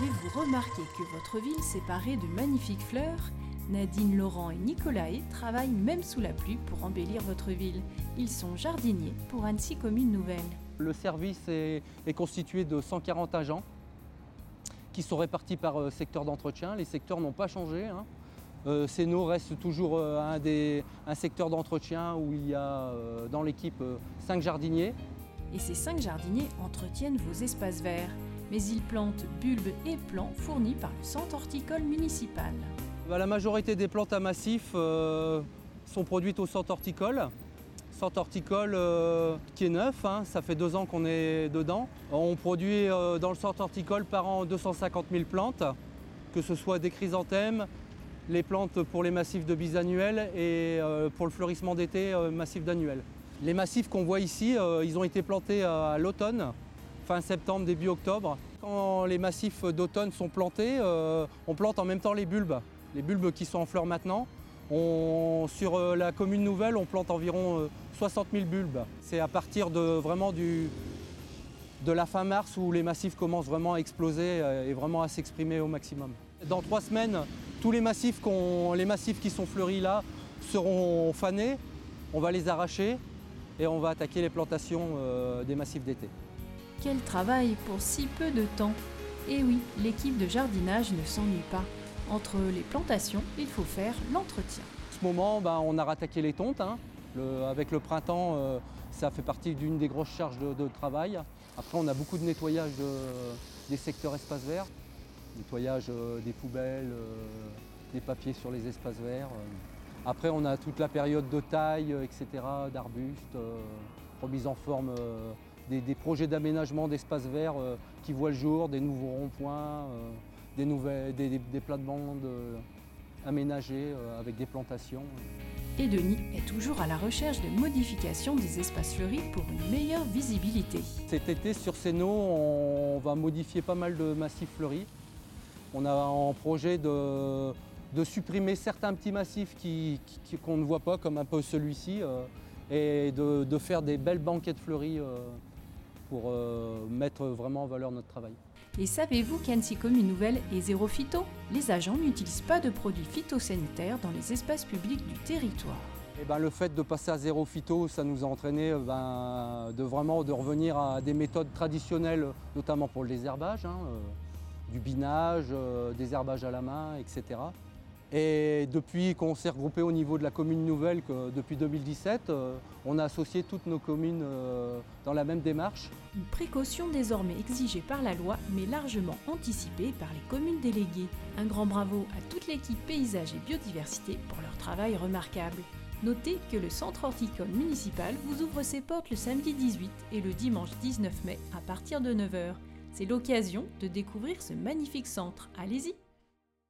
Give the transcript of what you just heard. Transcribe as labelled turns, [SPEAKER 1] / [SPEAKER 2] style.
[SPEAKER 1] Avez-vous remarqué que votre ville s'est parée de magnifiques fleurs? Nadine, Laurent et Nicolae travaillent même sous la pluie pour embellir votre ville. Ils sont jardiniers pour Annecy Commune Nouvelle.
[SPEAKER 2] Le service est constitué de 140 agents qui sont répartis par secteur d'entretien. Les secteurs n'ont pas changé. Sénaux reste toujours un secteur d'entretien où il y a dans l'équipe 5 jardiniers.
[SPEAKER 1] Et ces 5 jardiniers entretiennent vos espaces verts. Mais ils plantent bulbes et plants fournis par le centre horticole municipal.
[SPEAKER 2] La majorité des plantes à massif sont produites au centre horticole. Centre horticole qui est neuf, ça fait 2 ans qu'on est dedans. On produit dans le centre horticole par an 250 000 plantes, que ce soit des chrysanthèmes, les plantes pour les massifs de bisannuels et pour le fleurissement d'été, massif d'annuels. Les massifs qu'on voit ici, ils ont été plantés à l'automne, fin septembre, début octobre. Quand les massifs d'automne sont plantés, on plante en même temps les bulbes qui sont en fleurs maintenant. Sur la commune nouvelle, on plante environ 60 000 bulbes. C'est à partir de la fin mars où les massifs commencent vraiment à exploser et vraiment à s'exprimer au maximum. Dans 3 semaines, tous les massifs qui sont fleuris là seront fanés. On va les arracher et on va attaquer les plantations des massifs d'été.
[SPEAKER 1] Quel travail pour si peu de temps! Et oui, l'équipe de jardinage ne s'ennuie pas. Entre les plantations, il faut faire l'entretien.
[SPEAKER 2] En ce moment, on a rattaqué les tontes. Avec le printemps, ça fait partie d'une des grosses charges de travail. Après, on a beaucoup de nettoyage des secteurs espaces verts, nettoyage des poubelles, des papiers sur les espaces verts. Après, on a toute la période de taille, etc., d'arbustes, remise en forme des projets d'aménagement d'espaces verts qui voient le jour, des nouveaux ronds-points, des plates-bandes aménagées avec des plantations.
[SPEAKER 1] Et Denis est toujours à la recherche de modifications des espaces fleuris pour une meilleure visibilité.
[SPEAKER 2] Cet été, sur Sénaux, on va modifier pas mal de massifs fleuris. On a en projet de supprimer certains petits massifs qu'on ne voit pas, comme un peu celui-ci, et de faire des belles banquettes fleuries pour mettre vraiment en valeur notre travail.
[SPEAKER 1] Et savez-vous qu'Annecy Commune Nouvelle est zéro phyto? Les agents n'utilisent pas de produits phytosanitaires dans les espaces publics du territoire.
[SPEAKER 2] Le fait de passer à zéro phyto, ça nous a entraîné de revenir à des méthodes traditionnelles, notamment pour le désherbage, du binage, des herbages à la main, etc. Et depuis qu'on s'est regroupé au niveau de la commune nouvelle, depuis 2017, on a associé toutes nos communes dans la même démarche.
[SPEAKER 1] Une précaution désormais exigée par la loi, mais largement anticipée par les communes déléguées. Un grand bravo à toute l'équipe paysage et biodiversité pour leur travail remarquable. Notez que le centre horticole municipal vous ouvre ses portes le samedi 18 et le dimanche 19 mai à partir de 9 h. C'est l'occasion de découvrir ce magnifique centre. Allez-y!